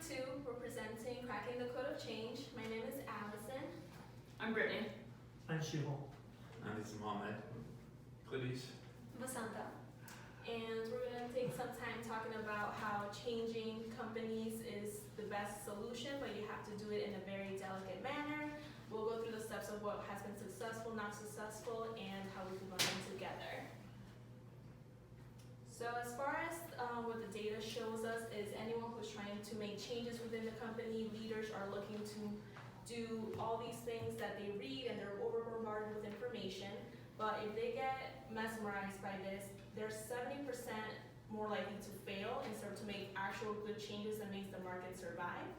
2, we're presenting Cracking the Code of Change. My name is Allison. I'm Brittany. I'm Shiho. And it's Mohammed. Khadis. Vasanta. And we're going to take some time talking about how changing companies is the best solution, but you have to do it in a very delicate manner. We'll go through the steps of what has been successful, not successful, and how we can learn together. So as far as what the data shows us is anyone who's trying to make changes within the company, leaders are looking to do all these things that they read and they're over bombarded with information. But if they get mesmerized by this, they're 70% more likely to fail instead of to make actual good changes that makes the market survive.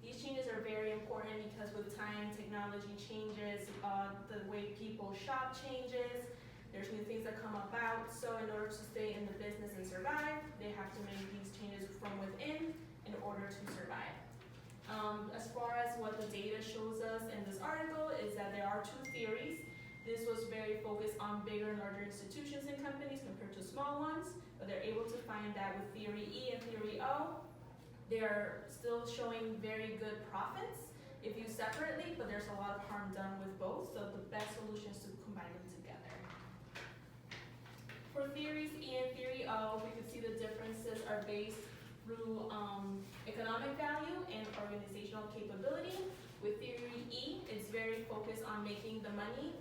These changes are very important because with time, technology changes, the way people shop changes, there's new things that come about. So in order to stay in the business and survive, they have to make these changes from within in order to survive. As far as what the data shows us in this article is that there are 2 theories. This was very focused on bigger and larger institutions and companies compared to small ones, but they're able to find that with theory E and theory O, they're still showing very good profits if used separately, but there's a lot of harm done with both, so the best solution is to combine them together. For theories E and theory O, we can see the differences are based through economic value and organizational capability. With theory E, it's very focused on making the money.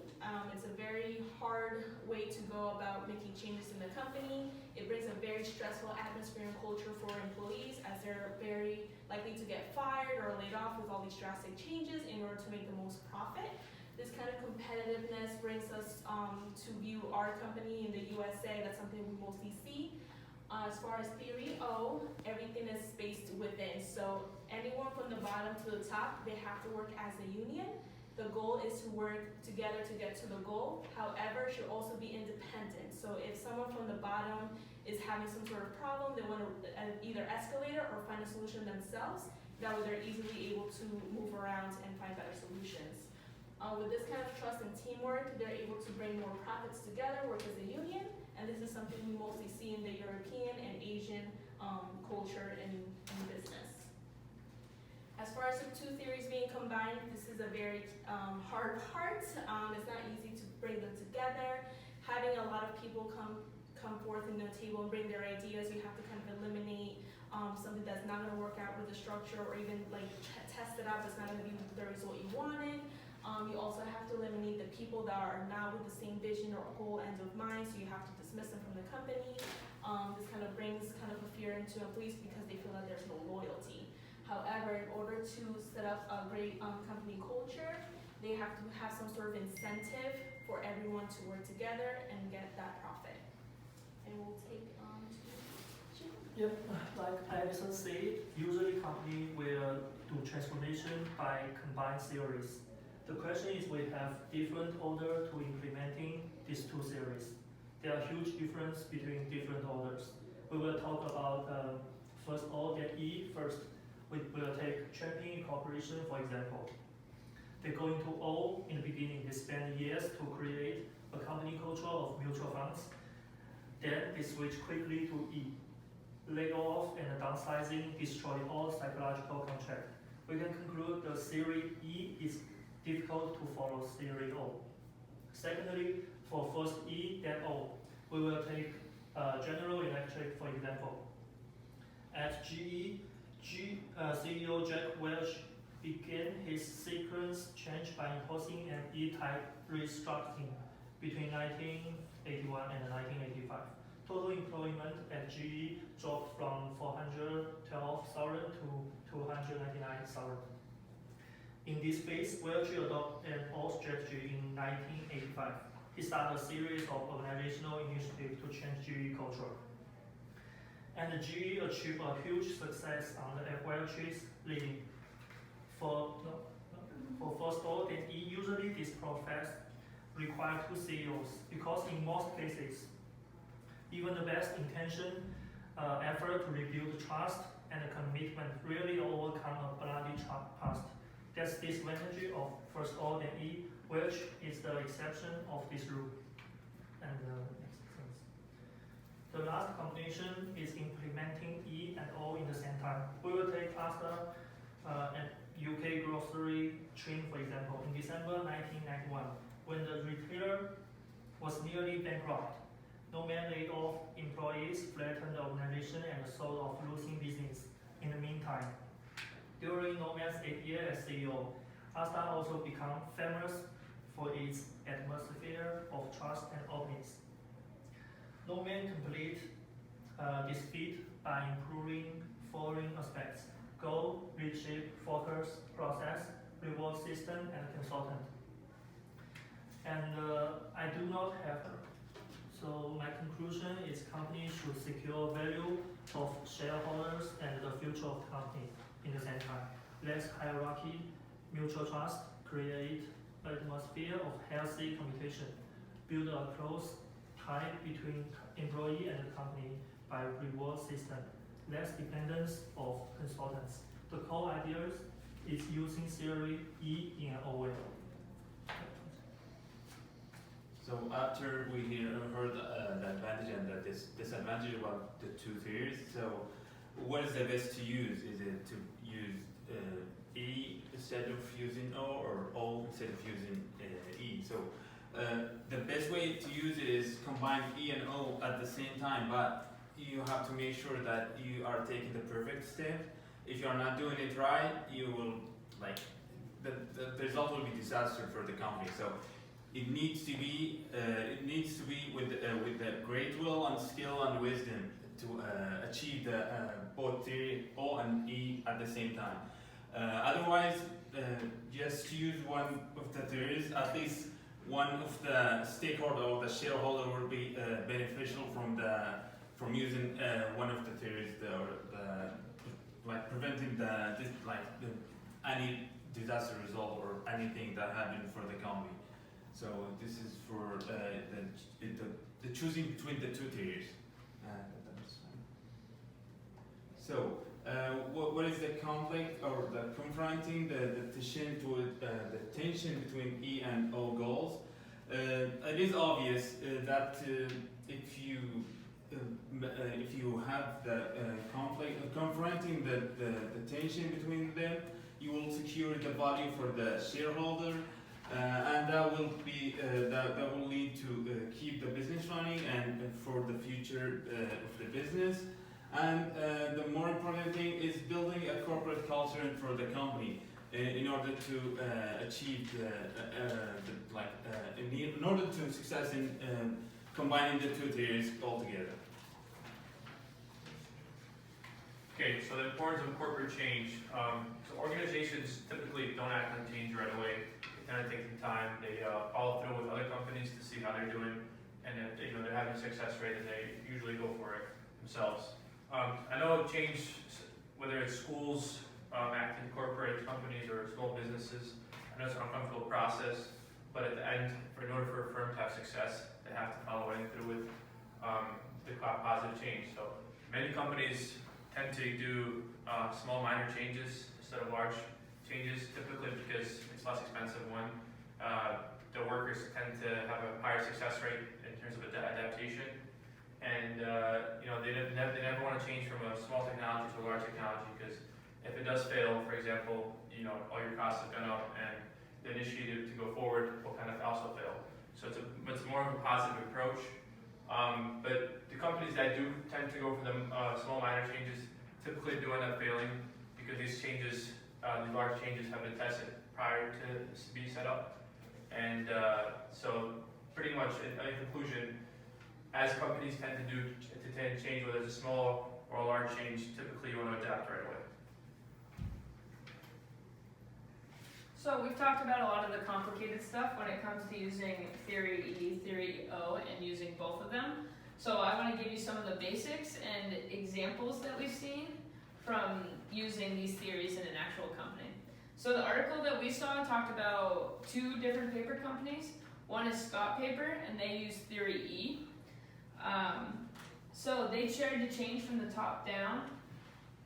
It's a very hard way to go about making changes in the company. It brings a very stressful atmosphere and culture for employees as they're very likely to get fired or laid off with all these drastic changes in order to make the most profit. This kind of competitiveness brings us to view our company in the USA. That's something we mostly see. As far as theory O, everything is spaced within. So anyone from the bottom to the top, they have to work as a union. The goal is to work together to get to the goal. However, it should also be independent. So if someone from the bottom is having some sort of problem, they want to either escalate it or find a solution themselves. That way they're easily able to move around and find better solutions. With this kind of trust and teamwork, they're able to bring more profits together, work as a union, and this is something we mostly see in the European and Asian culture in business. As far as the 2 theories being combined, this is a very hard part. It's not easy to bring them together. Having a lot of people come forth in the table and bring their ideas, you have to kind of eliminate something that's not going to work out with the structure, or even like test it out, but it's not going to be the result you wanted. You also have to eliminate the people that are not with the same vision or goal end of mind, so you have to dismiss them from the company. This kind of brings kind of a fear into employees because they feel that there's no loyalty. However, in order to set up a great company culture, they have to have some sort of incentive for everyone to work together and get that profit. And we'll take to Yep, like Allison said, usually company will do transformation by combined theories. The question is we have different order to implementing these 2 theories. There are huge difference between different orders. We will talk about first O, then E first. We will take Champion Corporation for example. They go into O in the beginning. They spend years to create a company culture of mutual funds. Then they switch quickly to E. Layoff and downsizing destroy all psychological contract. We can conclude the theory E is difficult to follow theory O. Secondly, for first E, then O, we will take General Electric for example. At GE, CEO Jack Welch began his sequence change by imposing an E-type restructuring between 1981 and 1985. Total employment at GE dropped from 412,000 to 299,000. In this phase, Welch adopted an O strategy in 1985. He started a series of organizational initiatives to change GE culture. And the GE achieved a huge success under Welch's leading. For first O, then E, usually this process requires 2 CEOs because in most cases, even the best intention effort to rebuild trust and commitment really overcome a bloody past. That's the disadvantage of first O then E, which is the exception of this rule. And next sentence. The last combination is implementing E and O in the same time. time. We will take Asda, an UK grocery chain, for example, in December 1991, when the retailer was nearly bankrupt. Nomad laid off employees, flattened the organization, and sold off losing business. In the meantime, during Nomad's 8 years as CEO, Asda also became famous for its atmosphere of trust and openness. Nomad complete this feat by improving following aspects: goal, leadership, focus, process, reward system, and consultant. And I do not have. So my conclusion is companies should secure value of shareholders and the future of the company in the same time. Less hierarchy, mutual trust, create an atmosphere of healthy communication, build a close tie between employee and the company by reward system, less dependence of consultants. The core ideas is using theory E in an old way. So after we heard the advantage and the disadvantage about the two theories, so what is the best to use? Is it to use E instead of using O, or O instead of using E? So the best way to use it is combine E and O at the same time, but you have to make sure that you are taking the perfect step. If you are not doing it right, you will the result will be disaster for the company. So it needs to be with the great will and skill and wisdom to achieve the both theory O and E at the same time. Otherwise, just use one of the theories. At least one of the stakeholder or the shareholder will be beneficial from using one of the theories, like preventing any disaster result or anything that happened for the company. So this is for the choosing between the two theories. So what is the conflict or the confronting the tension between E and O goals? It is obvious that if you have the conflict confronting the tension between them, you will secure the value for the shareholder. And that will lead to keep the business running and for the future of the business. And the more important thing is building a corporate culture for the company in order to achieve in order to success in combining the two theories all together. Okay, so the importance of corporate change. So organizations typically don't act on change right away. Kind of take some time. They follow through with other companies to see how they're doing, and if they're having a success rate, and they usually go for it themselves. I know change, whether it's schools acting corporate companies or small businesses, I know it's an uncomfortable process, but at the end, in order for a firm to have success, they have to follow through with the positive change. So many companies tend to do small minor changes instead of large changes, typically because it's less expensive. One, the workers tend to have a higher success rate in terms of adaptation, and they never want to change from a small technology to a large technology, because if it does fail, for example, all your costs have gone up, and the initiative to go forward will kind of also fail. So it's more of a positive approach. But the companies that do tend to go for the small minor changes typically do end up failing, because these changes, these large changes, have been tested prior to being set up. And so pretty much in conclusion, as companies tend to change, whether it's a small or a large change, typically you want to adapt right away. So we've talked about a lot of the complicated stuff when it comes to using theory E, theory O, and using both of them. So I want to give you some of the basics and examples that we've seen from using these theories in an actual company. So the article that we saw talked about two different paper companies. One is Scott Paper, and they use theory E. So they shared the change from the top down,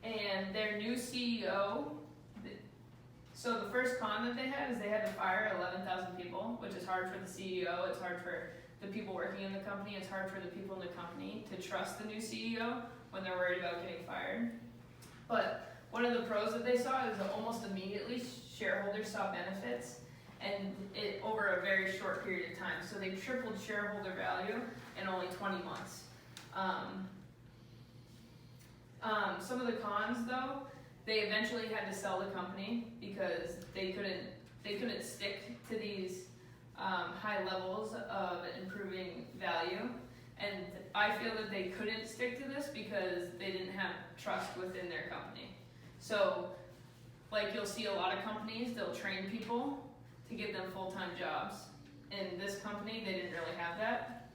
and their new CEO. So the first con that they had is they had to fire 11,000 people, which is hard for the CEO. It's hard for the people working in the company. It's hard for the people in the company to trust the new CEO when they're worried about getting fired. But one of the pros that they saw is that almost immediately shareholders saw benefits, and it over a very short period of time. So they tripled shareholder value in only 20 months. Some of the cons, though, they eventually had to sell the company because they couldn't stick to these high levels of improving value. And I feel that they couldn't stick to this because they didn't have trust within their company. So, like you'll see a lot of companies, they'll train people to give them full-time jobs. In this company, they didn't really have that.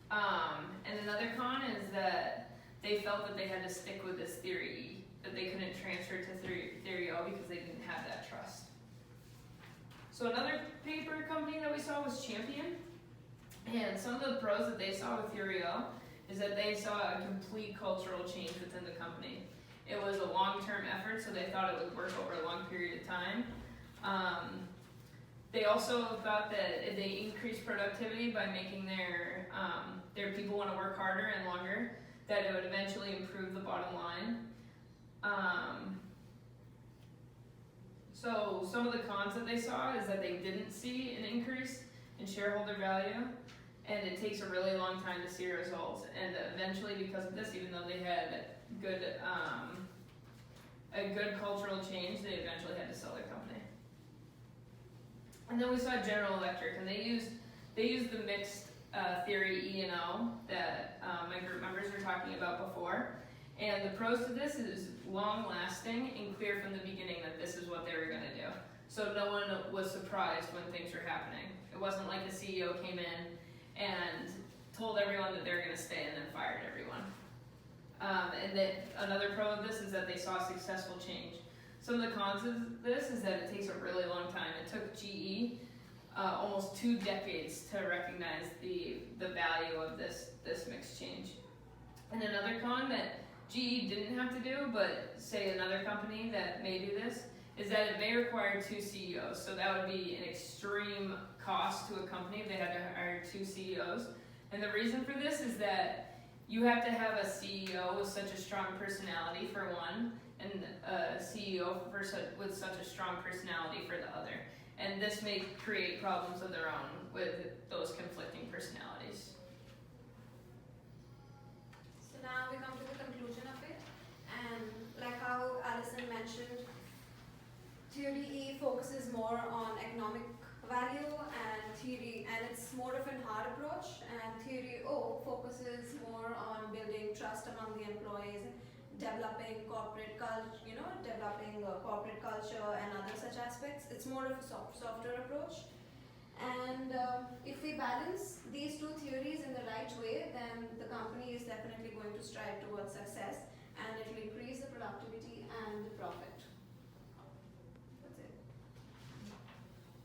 And another con is that they felt that they had to stick with this theory E, that they couldn't transfer to theory O because they didn't have that trust. So another paper company that we saw was Champion. And some of the pros that they saw with theory O is that they saw a complete cultural change within the company. It was a long-term effort, so they thought it would work over a long period of time. They also thought that if they increased productivity by making their people want to work harder and longer, that it would eventually improve the bottom line. So some of the cons that they saw is that they didn't see an increase in shareholder value, and it takes a really long time to see results. And eventually, because of this, even though they had a good cultural change, they eventually had to sell their company. And then we saw General Electric, and they used the mixed theory E and O that my group members were talking about before. And the pros to this is long lasting and clear from the beginning that this is what they were going to do. So no one was surprised when things were happening. It wasn't like the CEO came in and told everyone that they were going to stay and then fired everyone. And that another pro of this is that they saw successful change. Some of the cons of this is that it takes a really long time. It took GE almost 2 decades to recognize the value of this mixed change. And another con that GE didn't have to do, but say another company that may do this, is that it may require 2 CEOs. So that would be an extreme cost to a company if they had to hire 2 CEOs. And the reason for this is that you have to have a CEO with such a strong personality for one, and a CEO with such a strong personality for the other. And this may create problems of their own with those conflicting personalities. So now we come to the conclusion of it, and like how Alison mentioned, theory E focuses more on economic value and it's more of a hard approach, and theory O focuses more on building trust among the employees, developing corporate culture, corporate culture and other such aspects. It's more of a softer approach. And if we balance these 2 theories in the right way, then the company is definitely going to strive towards success, and it will increase the